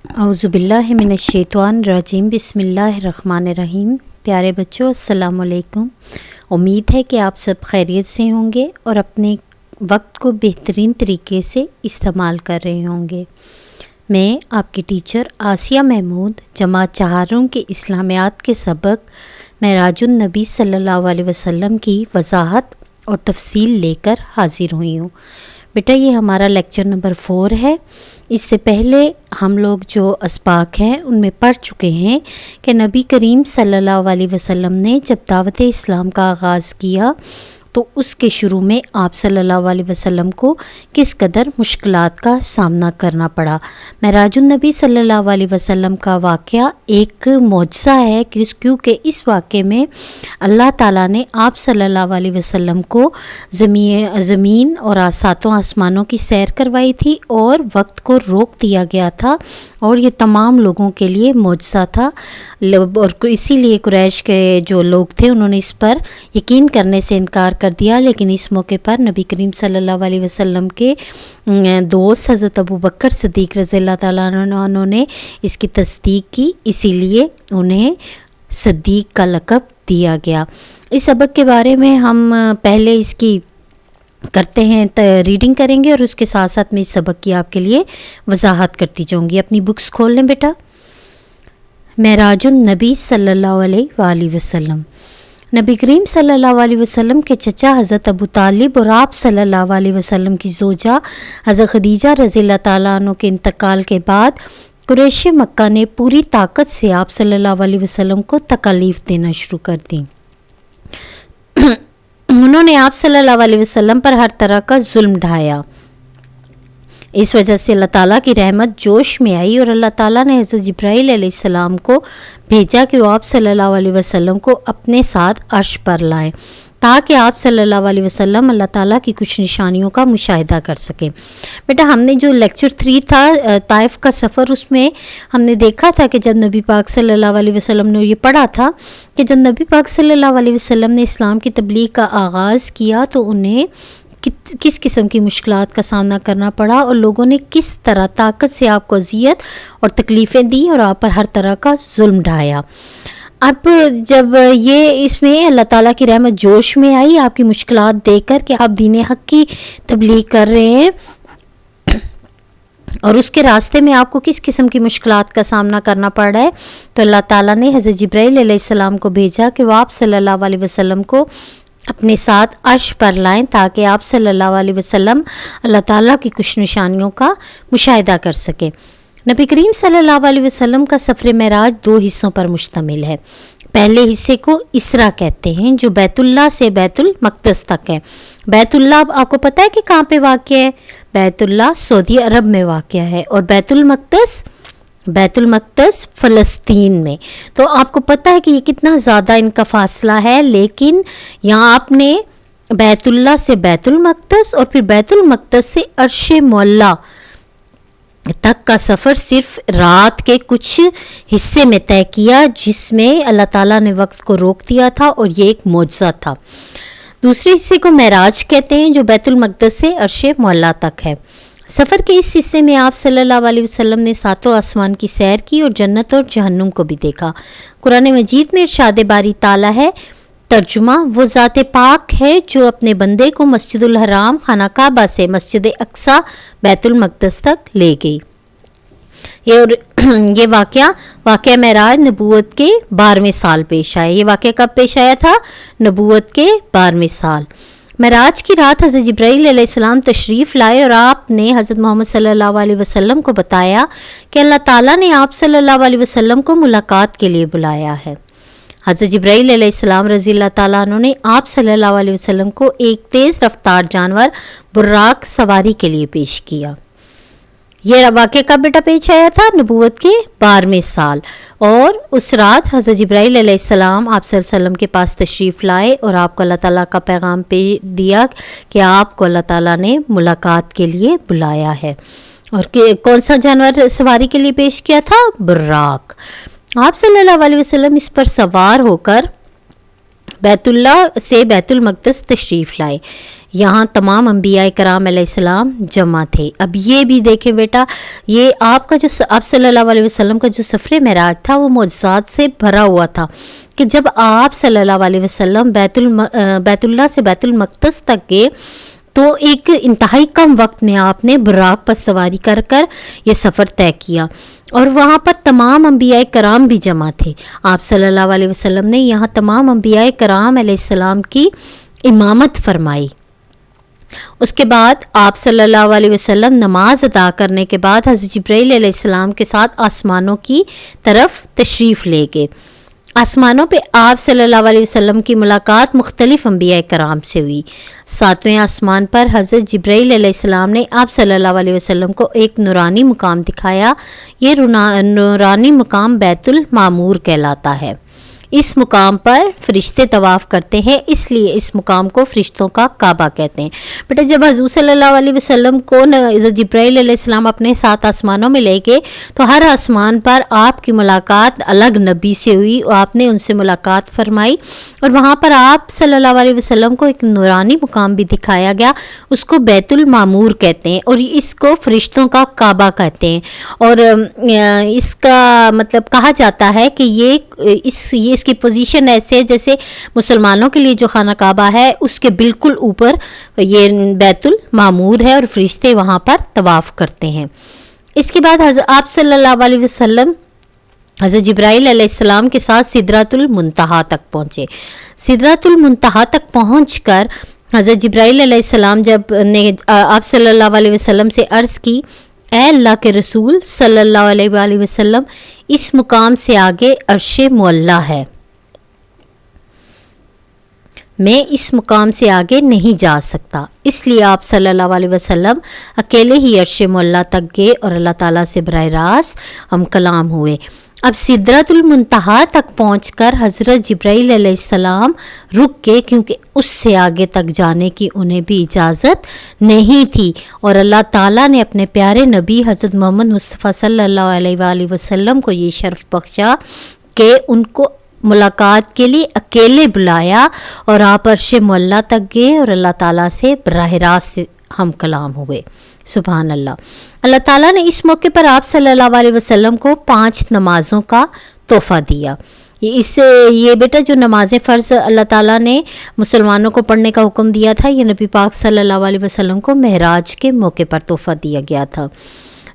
औज़ुबिल्लाहि मिनश्शैतानिर्रजीम बिस्मिल्लाहिर्रहमानिर्रहीम। प्यारे बच्चों, अस्सलाम वालेकुम। उम्मीद है कि आप सब खैरियत से होंगे और अपने वक्त को बेहतरीन तरीके से इस्तेमाल कर रहे होंगे। मैं आपकी टीचर आसिया महमूद जमात चहारुम के इस्लामियात के सबक मेराजुन नबी सल्लल्लाहु अलैहि वसल्लम की वजाहत और तफसील लेकर हाजिर हुई हूँ। बेटा, ये हमारा लेक्चर नंबर 4 है। इससे पहले हम लोग जो अस्बाक हैं उनमें पढ़ चुके हैं कि नबी करीम सल्लल्लाहु अलैहि वसल्लम ने जब दावत इस्लाम का आगाज़ किया तो उसके शुरू में आप सल्लल्लाहु अलैहि वसल्लम को किस कदर मुश्किलात का सामना करना पड़ा। मेराजुन नबी सल्लल्लाहु अलैहि वसल्लम का वाक़या एक मौजज़ा है क्योंकि इस वाक़े में अल्लाह ताला ने आप सल्लल्लाहु अलैहि वसल्लम को ज़मीन और सातों आसमानों की सैर करवाई थी और वक्त को रोक दिया गया था और ये तमाम लोगों के लिए मौजज़ा था। और इसीलिए कुरैश के जो लोग थे उन्होंने इस पर यकीन करने से इनकार कर दिया, लेकिन इस मौके पर नबी करीम सल्लल्लाहु अलैहि वसल्लम के दोस्त हज़रत अबू बकर सिद्दीक़ रज़ियल्लाहु ताला अन्हु ने इसकी तस्दीक की, इसीलिए उन्हें सिद्दीक़ का लक़ब दिया गया। इस सबक के बारे में हम पहले इसकी करते हैं रीडिंग करेंगे और उसके साथ साथ मैं इस सबक की आपके लिए वजाहत करती जाऊँगी। अपनी बुक्स खोल लें बेटा। मेराजुन नबी सल्लल्लाहु अलैहि वसल्लम। नबी करीम सल्लल्लाहु अलैहि वसल्लम के चचा हज़रत अबू तालिब और आप सल्लल्लाहु अलैहि वसल्लम की ज़ोजा हज़रत खदीजा रज़ियल्लाहु ताला अन्हा के इंतकाल के बाद कुरैश मक्का ने पूरी ताकत से आप सल्लल्लाहु अलैहि वसल्लम को तकलीफ़ देना शुरू कर दी। उन्होंने आप सल्लल्लाहु अलैहि वसल्लम पर हर तरह का जुल्म ढाया। इस वजह से अल्लाह ताला की रहमत जोश में आई और अल्लाह ताला ने हज़रत जिब्राईल अलैहिस्सलाम को भेजा कि वो आप सल्लल्लाहु अलैहि वसल्लम को अपने साथ अर्श पर लाएं ताकि आप सल्लल्लाहु अलैहि वसल्लम अल्लाह ताला की कुछ निशानियों का मुशाहिदा कर सकें। बेटा, हमने जो लेक्चर 3 था ताइफ का सफ़र, उसमें हमने देखा था कि जब नबी पाक सल्लल्लाहु अलैहि वसल्लम ने ये पढ़ा था कि जब नबी पाक सल्लल्लाहु अलैहि वसल्लम ने इस्लाम की तबलीग का आगाज़ किया तो उन्हें किस किस्म की मुश्किलात का सामना करना पड़ा और लोगों ने किस तरह ताकत से आपको अजियत और तकलीफ़ें दी और आप पर हर तरह का जुल्म ढाया। अब जब ये इसमें अल्लाह ताला की रहमत जोश में आई आपकी मुश्किलात देखकर कि आप दीन हक़ की तबलीग कर रहे हैं और उसके रास्ते में आपको किस किस्म की मुश्किलात का सामना करना पड़ रहा है, तो अल्लाह ताला ने हज़रत जिब्राईल अलैहिस्सलाम को भेजा कि वो आप सल्लल्लाहु अलैहि वसल्लम को अपने साथ अर्श पर लाएं ताकि आप सल्लल्लाहु अलैहि वसल्लम अल्लाह ताला की कुछ निशानियों का मुशाहिदा कर सके। नबी करीम सल्लल्लाहु अलैहि वसल्लम का सफ़र मेराज 2 हिस्सों पर मुश्तमिल है। पहले हिस्से को इसरा कहते हैं जो बैतुल्लाह से बैतुल मक़दस तक है। बैतुल्लाह आपको पता है कि कहाँ पे वाक़ है? बैतुल्लाह सऊदी अरब में वाक़ है और बैतुल मक़दस फ़लस्तीन में। तो आपको पता है कि ये कितना ज़्यादा इनका फ़ासला है, लेकिन यहाँ आपने बैतुल्लाह से बैतुल मक़दस और फिर बैतुल मक़दस से अर्श मौला तक का सफ़र सिर्फ रात के कुछ हिस्से में तय किया, जिसमें अल्लाह ताला ने वक्त को रोक दिया था और ये एक मौजज़ा था। दूसरे हिस्से को मेराज कहते हैं जो बैतुल मक़दस से अर्श मौला तक है। सफ़र के इस हिस्से में आप सल्लल्लाहु अलैहि वसल्लम ने सातों आसमान की सैर की और जन्नत और जहन्नुम को भी देखा। कुरान मजीद में इरशाद बारी ताला है, तर्जुमा, वो ज़ात पाक है जो अपने बंदे को मस्जिदुल हराम खाना काबा से मस्जिद अक्सा बैतुल मक़दस तक ले गई। ये वाक़या मेराज नबूवत के 12वें साल पेश आया। ये वाक़या कब पेश आया था? नबूवत के 12वें साल। मेराज की रात हज़रत जिब्राईल अलैहिस्सलाम तशरीफ़ लाए और आपने हज़रत मोहम्मद सल्लल्लाहु अलैहि वसल्लम को बताया कि अल्लाह ताला ने आप सल्लल्लाहु अलैहि वसल्लम को मुलाकात के लिए बुलाया है। हज़रत जिब्राईल अलैहिस्सलाम रज़ियल्लाहु ताला अन्हु ने आप सल्लल्लाहु अलैहि वसल्लम को एक तेज़ रफ्तार जानवर बुर्राक सवारी के लिए पेश किया। यह वाक़या कब बेटा पेश आया था? नबूवत के 12वें साल। और उस रात हज़रत जिब्राईल अलैहिस्सलाम आप सल्लल्लाहु अलैहि वसल्लम के पास तशरीफ़ लाए और आपको अल्लाह ताला का पैगाम पे दिया कि आपको अल्लाह ताला ने मुलाकात के लिए बुलाया है। और कौन सा जानवर सवारी के लिए पेश किया था? बुर्राक। आप सल्लल्लाहु अलैहि वसल्लम इस पर सवार होकर बैतुल्लाह से बैतुल मक़दस तशरीफ़ लाए। यहाँ तमाम अम्बिया कराम अलैहिस्सलाम जमा थे। अब ये भी देखें बेटा, ये आपका जो आप सल्लल्लाहु अलैहि वसल्लम का जो सफ़र मेराज था वो मौजज़ात से भरा हुआ था कि जब आप सल्लल्लाहु अलैहि वसल्लम बैतुल्लाह से बैतुल मक़दस तक गए तो एक इंतहाई कम वक्त में आपने बुराक पर सवारी कर कर ये सफ़र तय किया और वहाँ पर तमाम अम्बिया कराम भी जमा थे। आप सल्लल्लाहु अलैहि वसल्लम ने यहाँ तमाम अम्बिया कराम अलैहिस्सलाम की इमामत फरमाई। उसके बाद आप सल्लल्लाहु अलैहि वसल्लम नमाज अदा करने के बाद हज़रत जिब्राइल अलैहिस्सलाम के साथ आसमानों की तरफ तशरीफ़ ले गए। आसमानों पे आप सल्लल्लाहु अलैहि वसल्लम की मुलाकात मुख्तलिफ़ अम्बिया कराम से हुई। 7वें आसमान पर हज़रत जिब्राइल अलैहिस्सलाम ने आप सल्लल्लाहु अलैहि वसल्लम को एक नूरानी मुकाम दिखाया। ये नूरानी मुकाम बैतुल मामूर कहलाता है। इस मुकाम पर फ़रिश्ते तवाफ़ करते हैं, इसलिए इस मुकाम को फ़रिश्तों का काबा कहते हैं। बेटा जब हज़ूर सल्लल्लाहु अलैहि वसल्लम को जिब्राइल अलैहिस्सलाम अपने 7 आसमानों में ले गए तो हर आसमान पर आपकी मुलाकात अलग नबी से हुई और आपने उनसे मुलाकात फरमाई और वहाँ पर आप सल्लल्लाहु अलैहि वसल्लम को एक नूरानी मुकाम भी दिखाया गया, उसको बैतुल मामूर कहते हैं और इसको फ़रिश्तों का काबा कहते हैं। और इसका मतलब कहा जाता है कि ये इसकी पोजीशन ऐसे है जैसे मुसलमानों के लिए जो खाना काबा है उसके बिल्कुल ऊपर ये बैतुल मामूर है और फरिश्ते वहाँ पर तवाफ़ करते हैं। इसके बाद आप सल्लल्लाहु अलैहि वसल्लम हज़रत जिब्राइल अलैहिस्सलाम के साथ सिदरतुल मुंतहा तक पहुँचे। सिदरतुल मुंतहा तक पहुँचकर हज़रत जिब्राइल अलैहिस्सलाम जब ने आप सल्लल्लाहु अलैहि वसल्लम से अर्ज़ की, ऐ अल्लाह के रसूल सल्लल्लाहु अलैहि वसल्लम, इस मुकाम से आगे अर्शे मुअल्ला है, मैं इस मुकाम से आगे नहीं जा सकता। इसलिए आप सल्लल्लाहु अलैहि वसल्लम अकेले ही अर्शे मुअल्ला तक गए और अल्लाह ताला से बराह रास्त हम कलाम हुए। अब सिदरतुल मुंतहा तक पहुंचकर हज़रत जिब्राइल अलैहिस्सलाम रुक गए क्योंकि उससे आगे तक जाने की उन्हें भी इजाज़त नहीं थी और अल्लाह ताला ने अपने प्यारे नबी हज़रत मोहम्मद मुस्तफ़ा सल्लल्लाहु अलैहि वसल्लम को ये शर्फ बख्शा कि उनको मुलाकात के लिए अकेले बुलाया और आप अर्शे मुअल्ला तक गए और अल्लाह ताला से बराह रास्त हम कलाम हुए। सुभान अल्लाह। अल्लाह ताला ने इस मौके पर आप सल्लल्लाहु अलैहि वसल्लम को 5 नमाज़ों का तोहफ़ा दिया। ये बेटा जो नमाज़ें फ़र्ज़ अल्लाह ताला ने मुसलमानों को पढ़ने का हुक्म दिया था, ये नबी पाक सल्लल्लाहु अलैहि वसल्लम को महराज के मौके पर तोहफ़ा दिया गया था।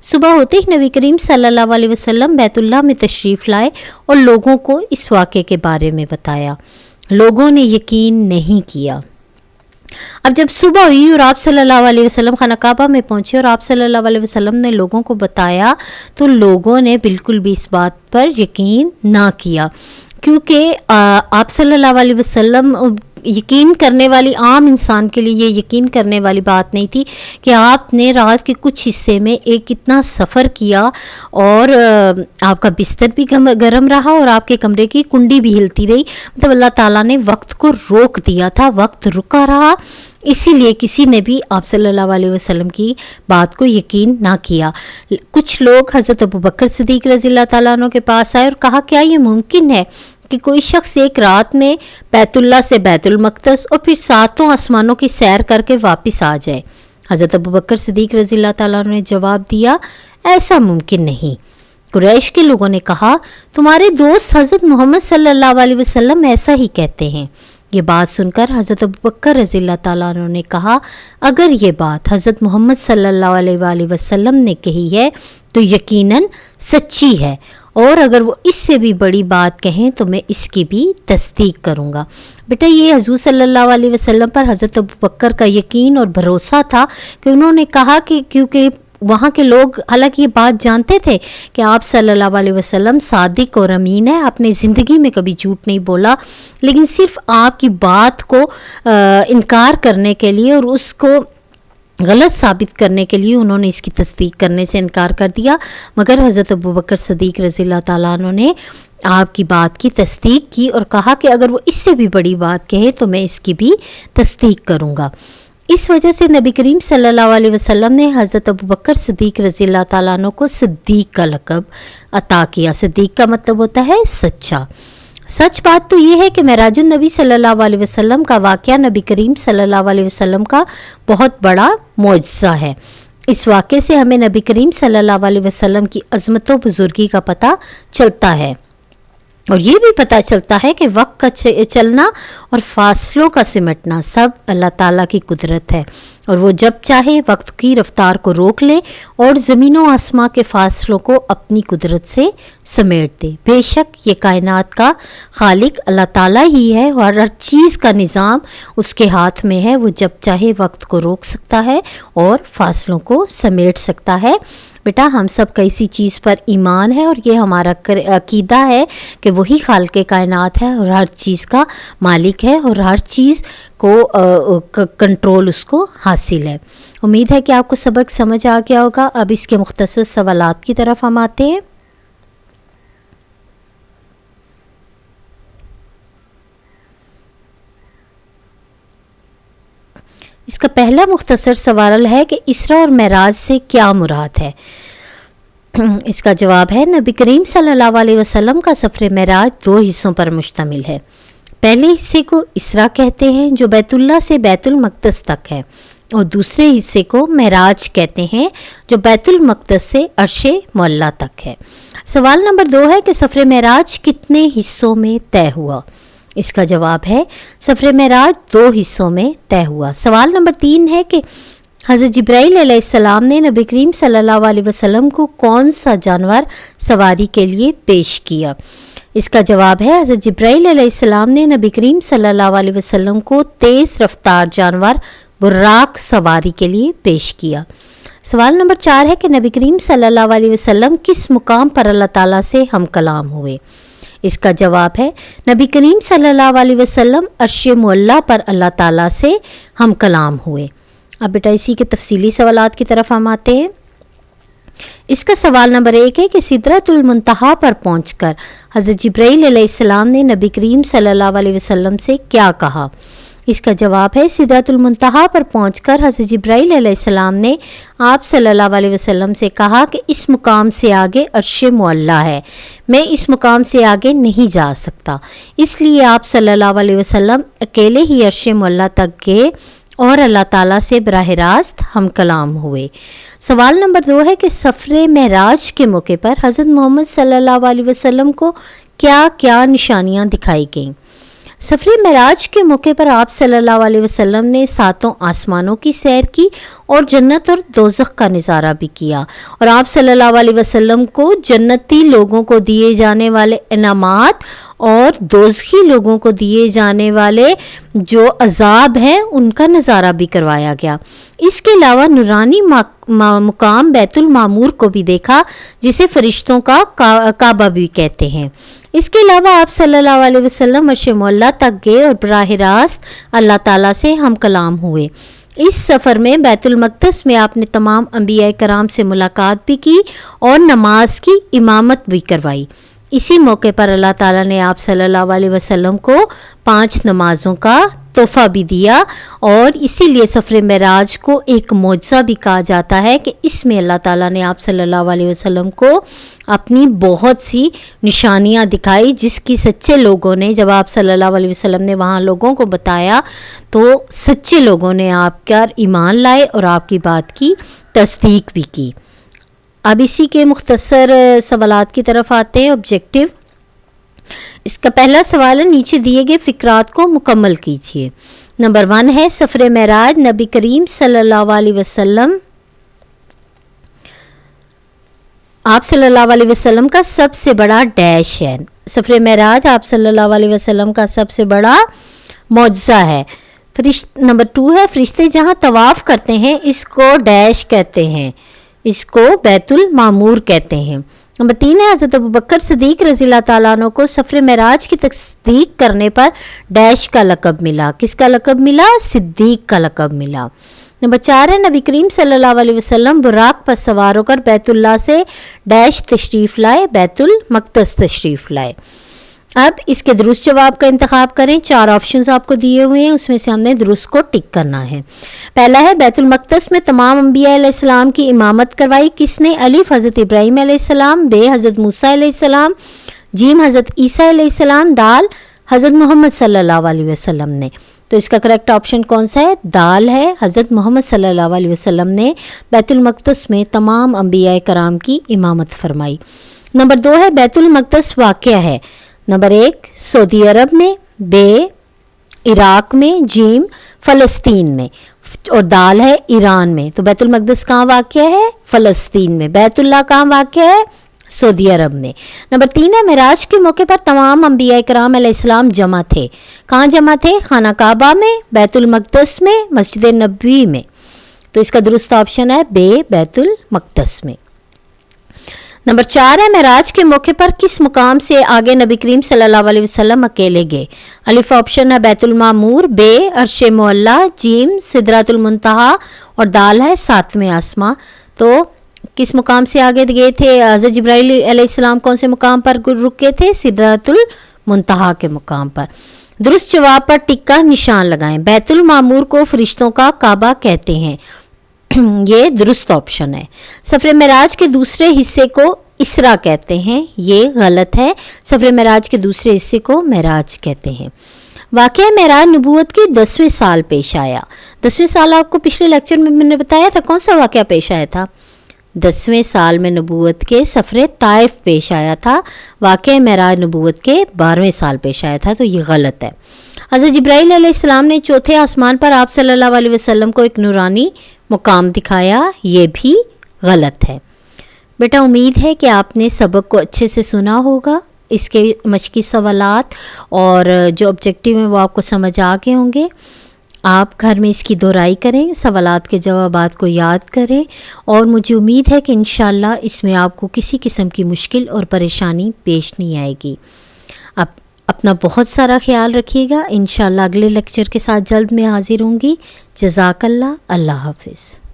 सुबह होते ही नबी करीम सल्लल्लाहु अलैहि वसल्लम बैतुल्लाह में तशरीफ़ लाए और लोगों को इस वाक़े के बारे में बताया। लोगों ने यकीन नहीं किया। अब जब सुबह हुई और आप सल्लल्लाहु अलैहि वसल्लम खाना काबा में पहुंचे और आप सल्लल्लाहु अलैहि वसल्लम ने लोगों को बताया तो लोगों ने बिल्कुल भी इस बात पर यकीन ना किया, क्योंकि आप सल्लल्लाहु अलैहि वसल्लम यकीन करने वाली आम इंसान के लिए ये यकीन करने वाली बात नहीं थी कि आपने रात के कुछ हिस्से में एक इतना सफ़र किया और आपका बिस्तर भी गर्म रहा और आपके कमरे की कुंडी भी हिलती रही। मतलब अल्लाह ताला ने वक्त को रोक दिया था, वक्त रुका रहा, इसीलिए किसी ने भी आप सल्लल्लाहु अलैहि वसल्लम की बात को यकीन ना किया। कुछ लोग हज़रत अबू बकर सिद्दीक़ रज़ियल्लाहु ताला अन्हु के पास आए और कहा, क्या ये मुमकिन है कि कोई शख्स एक रात में बैतुल्लाह से बैतुल मक़दस और फिर 7 आसमानों की सैर करके वापस आ जाए? हज़रत अबू बकर सिद्दीक़ रज़ियल्लाहु ताला अन्हु ने जवाब दिया, ऐसा मुमकिन नहीं। कुरैश के लोगों ने कहा, तुम्हारे दोस्त हज़रत मोहम्मद सल्लल्लाहु अलैहि वसल्लम ऐसा ही कहते हैं। ये बात सुनकर हज़रत अबू बकर रज़ियल्लाहु ताला अन्हु ने कहा, अगर ये बात हज़रत मोहम्मद सल्लल्लाहु अलैहि वसल्लम ने कही है तो यकीनन सच्ची है, और अगर वो इससे भी बड़ी बात कहें तो मैं इसकी भी तस्दीक करूँगा। बेटा ये हज़ूर सल्लल्लाहु अलैहि वसल्लम पर हज़रत अबू बकर का यकीन और भरोसा था कि उन्होंने कहा कि क्योंकि वहाँ के लोग हालांकि ये बात जानते थे कि आप सल्लल्लाहु अलैहि वसल्लम सादिक और अमीन है, आपने ज़िंदगी में कभी झूठ नहीं बोला, लेकिन सिर्फ आपकी बात को इनकार करने के लिए और उसको गलत साबित करने के लिए उन्होंने इसकी तस्दीक करने से इनकार कर दिया। मगर हज़रत अबू बकर सिद्दीक़ रज़ियल्लाहु ताला अन्हु ने आपकी बात की तस्दीक की और कहा कि अगर वो इससे भी बड़ी बात कहे तो मैं इसकी भी तस्दीक करूँगा। इस वजह से नबी करीम सल्लल्लाहु अलैहि वसल्लम ने हज़रत अबू बकर सिद्दीक़ रज़ियल्लाहु ताला अन्हु को सिद्दीक़ का लक़ब अता किया। सिद्दीक़ का मतलब होता है सच्चा। सच बात तो ये है कि मेराजुन नबी सल्लल्लाहु अलैहि वसल्लम का वाक़या नबी करीम सल्लल्लाहु अलैहि वसल्लम का बहुत बड़ा मौजज़ा है। इस वाक़े से हमें नबी करीम सल्लल्लाहु अलैहि वसल्लम की अज़मत व बुज़ुर्गी का पता चलता है, और ये भी पता चलता है कि वक्त का चलना और फासलों का सिमटना सब अल्लाह ताला की कुदरत है, और वो जब चाहे वक्त की रफ्तार को रोक ले और ज़मीन व आसमां के फासलों को अपनी कुदरत से समेट दे। बेशक ये कायनात का खालिक अल्लाह ताला ही है और हर चीज़ का निज़ाम उसके हाथ में है। वो जब चाहे वक्त को रोक सकता है और फासलों को समेट सकता है। बेटा, हम सब का इसी चीज़ पर ईमान है और ये हमारा अकीदा है कि वही खालिक़े कायनात है और हर चीज़ का मालिक है और हर चीज़ को कंट्रोल उसको हासिल है। उम्मीद है कि आपको सबक समझ आ गया होगा। अब इसके मुख्तसर सवालात की तरफ हम आते हैं। इसका पहला मुख्तसर सवाल है कि इसरा और मेराज से क्या मुराद है। इसका जवाब है, नबी करीम सल्लल्लाहु अलैहि वसल्लम का सफ़र मेराज 2 हिस्सों पर मुश्तमिल है। पहले हिस्से को इसरा कहते हैं जो बैतुल्लाह से बैतुल मक़दस तक है, और दूसरे हिस्से को मेराज कहते हैं जो बैतुल मक़दस से अर्शे मुअल्ला तक है। सवाल नंबर 2 है कि सफ़र मेराज कितने हिस्सों में तय हुआ। इसका जवाब है, सफ़र मेराज 2 हिस्सों में तय हुआ। सवाल नंबर 3 है कि हज़रत जिब्राईल अलैहिस्सलाम ने नबी करीम सल्लल्लाहु अलैहि वसल्लम को कौन सा जानवर सवारी के लिए पेश किया। इसका जवाब है, हज़रत जिब्राईल अलैहिस्सलाम ने नबी करीम सल्लल्लाहु अलैहि वसल्लम को तेज़ रफ्तार जानवर बुर्राक सवारी के लिए पेश किया। सवाल नंबर 4 है कि नबी करीम सल्लल्लाहु अलैहि वसल्लम किस मुकाम पर अल्लाह ताला से हम कलाम हुए। इसका जवाब है, नबी करीम सल्लल्लाहु अलैहि वसल्लम अर्श मुअल्ला पर अल्लाह ताला से हम कलाम हुए। अब बेटा इसी के तफसीली सवालात की तरफ हम आते हैं। इसका सवाल नंबर 1 है कि सिदरतुल मुंतहा पर पहुंचकर हज़रत जिब्राईल अलैहिस्सलाम ने नबी करीम सल्लल्लाहु अलैहि वसल्लम से क्या कहा। इसका जवाब है, सिदरतुल मुंतहा पर पहुंचकर हज़रत जिब्राईल अलैहिस्सलाम ने आप सल्लल्लाहु अलैहि वसल्लम से कहा कि इस मुकाम से आगे अर्श मुअल्ला है, मैं इस मुकाम से आगे नहीं जा सकता, इसलिए आप सल्लल्लाहु अलैहि वसल्लम अकेले ही अर्श मुअल्ला तक गए और अल्लाह ताला से बराह रास्त हम कलाम हुए। सवाल नंबर 2 है कि सफ़र मेराज के मौके पर हज़रत मोहम्मद सल्लल्लाहु अलैहि वसल्लम को क्या क्या निशानियाँ दिखाई गईं। सफ़र मेराज के मौके पर आप सल्लल्लाहु अलैहि वसल्लम ने 7 आसमानों की सैर की और जन्नत और दोज़ख का नज़ारा भी किया, और आप सल्लल्लाहु अलैहि वसल्लम को जन्नती लोगों को दिए जाने वाले इनामात और दोज़खी लोगों को दिए जाने वाले जो अज़ाब हैं उनका नज़ारा भी करवाया गया। इसके अलावा नूरानी मुकाम बैतुल मामूर को भी देखा, जिसे फ़रिश्तों का काबा भी कहते हैं। इसके अलावा आप सल्लल्लाहु अलैहि वसल्लम अर्श मुअल्ला तक गए और बराह रास्त अल्लाह ताला से हम कलाम हुए। इस सफ़र में बैतुल मक़दस में आपने तमाम अंबिया कराम से मुलाकात भी की और नमाज की इमामत भी करवाई। इसी मौके पर अल्लाह ताला ने आप सल्लल्लाहु अलैहि वसल्लम को 5 नमाज़ों का तोहफ़ा भी दिया, और इसीलिए सफ़र मेराज को एक मौजज़ा भी कहा जाता है कि इसमें अल्लाह ताला ने आप सल्लल्लाहु अलैहि वसल्लम को अपनी बहुत सी निशानियां दिखाई, जिसकी सच्चे लोगों ने, जब आप सल्लल्लाहु अलैहि वसल्लम ने वहाँ लोगों को बताया तो सच्चे लोगों ने आपका ईमान लाए और आपकी बात की तस्दीक भी की। अब इसी के मुख्तसर सवालात की तरफ आते हैं। ऑब्जेक्टिव, इसका पहला सवाल है, नीचे दिए गए फ़िक्रात को मुकम्मल कीजिए। नंबर 1 है, सफ़र मेराज नबी करीम सल्लल्लाहु अलैहि वसल्लम आप सल्लल्लाहु अलैहि वसल्लम का सबसे बड़ा डैश है। सफ़र मेराज आप सल्लल्लाहु अलैहि वसल्लम का सबसे बड़ा मौजज़ा है। नंबर 2 है, फ़रिश्ते जहाँ तवाफ़ करते हैं इसको डैश कहते हैं, इसको बैतुल मामूर कहते हैं। नंबर 3 है, हज़रत अबू बकर सिद्दीक़ रज़ियल्लाहु ताला अन्हु को सफ़र मेराज की तस्दीक करने पर डैश का लक़ब मिला। किसका लक़ब मिला? सिद्दीक़ का लक़ब मिला। नंबर 4 है, नबी करीम सल्लल्लाहु अलैहि वसल्लम बुराक पर सवार होकर बैतुल्लाह से डैश तशरीफ़ लाए, बैतुल मक़दस तशरीफ़ लाए। अब इसके दुरुस्त जवाब का इंतखाब करें। 4 ऑप्शंस आपको दिए हुए हैं, उसमें से हमने दुरुस्त को टिक करना है। पहला है, बैतुल मक़दस में तमाम अंबिया अलैहिस्सलाम की इमामत करवाई किसने? अलिफ हज़रत इब्राहीम अलैहिस्सलाम, बे हज़रत मूसा अलैहिस्सलाम, جیم حضرت عیسیٰ علیہ السلام، دال حضرت محمد صلی اللہ علیہ وسلم نے. تو اس کا کریکٹ آپشن کون سا ہے؟ دال ہے. حضرت محمد صلی اللہ علیہ وسلم نے بیت المقدس میں تمام انبیاء کرام کی امامت فرمائی. نمبر 2 ہے بیت المقدس واقع ہے. نمبر 1 سعودی عرب میں، بے عراق میں، جیم فلسطین میں، اور دال ہے ایران میں. تو بیت المقدس کہاں واقع ہے؟ فلسطین میں. بیت اللہ کہاں واقع ہے؟ سعودی عرب میں. نمبر 3 ہے معراج کے موقع پر تمام انبیاء کرام علیہ السلام جمع تھے. کہاں جمع تھے؟ خانہ کعبہ میں، بیت المقدس میں، مسجد نبوی میں. تو اس کا درست آپشن ہے بے، بیت المقدس میں. نمبر 4 ہے معراج کے موقع پر کس مقام سے آگے نبی کریم صلی اللہ علیہ وسلم اکیلے گئے؟ الف آپشن ہے بیت المعمور، بے عرش معلی، جیم سدرۃ المنتہا، اور دال ہے 7ویں آسماں. تو کس مقام سے آگے گئے تھے؟ حضرت جبرائیل علیہ السلام کون سے مقام پر رکے تھے؟ سدرۃ المنتہا کے مقام پر. درست جواب پر ٹک کا نشان لگائیں. بیت المعمور کو فرشتوں کا کعبہ کہتے ہیں، یہ درست آپشن ہے. سفر معراج کے دوسرے حصے کو اسرا کہتے ہیں، یہ غلط ہے. سفر معراج کے دوسرے حصے کو معراج کہتے ہیں. واقعہ معراج نبوت کے 10ویں سال پیش آیا. 10ویں سال آپ کو پچھلے لیکچر میں نے بتایا تھا کون سا واقعہ پیش آیا تھا؟ 10ویں سال میں نبوت کے سفر طائف پیش آیا تھا. واقعہ معراج نبوت کے 12ویں سال پیش آیا تھا، تو یہ غلط ہے. حضرت جبرائیل علیہ السلام نے چوتھے آسمان پر آپ صلی اللہ علیہ وسلم کو ایک نورانی مقام دکھایا، یہ بھی غلط ہے. بیٹا امید ہے کہ آپ نے سبق کو اچھے سے سنا ہوگا. اس کے مشقی سوالات اور جو آبجیکٹیو ہیں وہ آپ کو سمجھ آ گئے ہوں گے. آپ گھر میں اس کی دہرائی کریں، سوالات کے جوابات کو یاد کریں، اور مجھے امید ہے کہ انشاءاللہ اس میں آپ کو کسی قسم کی مشکل اور پریشانی پیش نہیں آئے گی. اب اپنا بہت سارا خیال رکھیے گا. انشاءاللہ اگلے لیکچر کے ساتھ جلد میں حاضر ہوں گی. جزاک اللہ. اللہ حافظ.